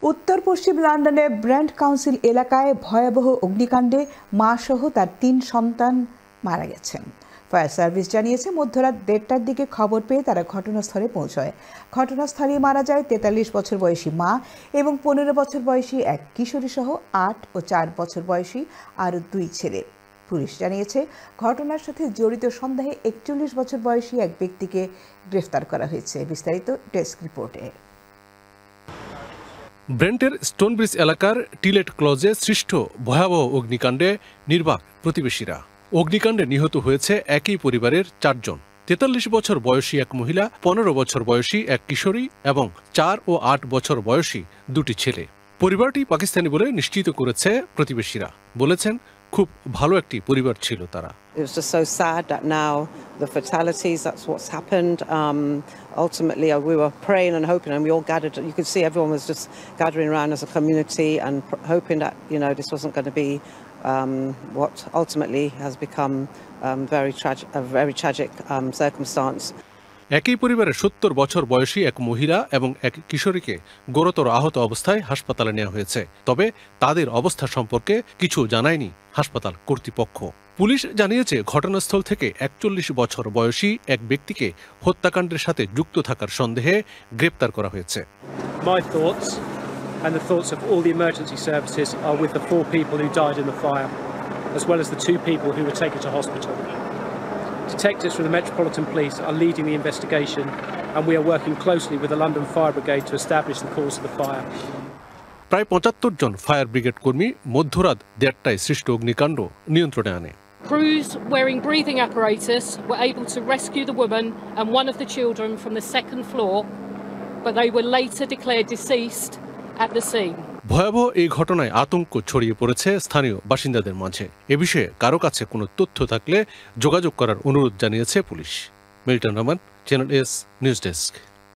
উত্তর পশ্চিম লন্ডনে brand council এলাকায় ভয়াবহ অগ্নিকাণ্ডে মা সহ তার ৩ সন্তান মারা গেছেন। ফায়ার সার্ভিস জানিয়েছে মধ্যরাত ১:৩০টার দিকে খবর পেয়ে তারা ঘটনাস্থলে পৌঁছায়। ঘটনাস্থলেই মারা যায় ৪৩ বছর বয়সী মা এবং ১৫ বছর বয়সী এক কিশোরী সহ ৮ ও ৪ বছর বয়সী আরও ২ ছেলে। পুলিশ জানিয়েছে ঘটনার সাথে জড়িত সন্দেহে ৪১ বছর বয়সী এক ব্যক্তিকে গ্রেফতার করা হয়েছে। বিস্তারিত ডেস্ক রিপোর্টে। ব্রেন্টের স্টোনব্রিজ এলাকার টিলেট ক্লজে সৃষ্ট ভয়াবহ অগ্নিকাণ্ডে নির্বাক প্রতিবেশীরা। অগ্নিকাণ্ডে নিহত হয়েছে একই পরিবারের ৪ জন। ৪৩ বছর বয়সী এক মহিলা, ১৫ বছর বয়সী এক কিশোরী এবং ৪ ও ৮ বছর বয়সী ২টি ছেলে। পরিবারটি পাকিস্তানি বলে নিশ্চিত করেছে প্রতিবেশীরা। বলেছেন খুব ভালো একটি পরিবার ছিল তারা। It was just so sad that now the fatalities, that's what's happened. Ultimately, we were praying and hoping, and we all gathered. You could see everyone was just gathering around as a community and hoping that, this wasn't going to be what ultimately has become a very tragic circumstance. একই পরিবারের ৭০ বছর বয়সী এক মহিলা এবং এক কিশোরীকে গুরুতর আহত অবস্থায় হাসপাতালে নেওয়া হয়েছে। তবে তাদের অবস্থা সম্পর্কে কিছু জানায়নি হাসপাতাল কর্তৃপক্ষ। পুলিশ জানিয়েছে ঘটনাস্থল থেকে ৪১ বছর বয়সী এক ব্যক্তিকে হত্যাকাণ্ডের সাথে যুক্ত থাকার সন্দেহে গ্রেপ্তার করা হয়েছে। My thoughts and the thoughts of all the emergency services are with the 4 people who died in the fire, as well as the 2 people who were taken to hospital. Detectives from the Metropolitan Police are leading the investigation, and we are working closely with the London Fire Brigade to establish the cause of the fire. প্রায় ৭৫ জন fire brigade কর্মী মধ্যরাত ১:৩০টায় সৃষ্ট অগ্নিকাণ্ড নিয়ন্ত্রণে আনে। Crews wearing breathing apparatus were able to rescue the woman and one of the children from the 2nd floor, but they were later declared deceased at the scene. ভয়াবহ এই ঘটনায় আতঙ্ক ছড়িয়ে পড়েছে স্থানীয় বাসিন্দাদের মাঝে। এ বিষয়ে কারো কাছে কোনো তথ্য থাকলে যোগাযোগ করার অনুরোধ জানিয়েছে police. Milton Rahman, channel S news desk.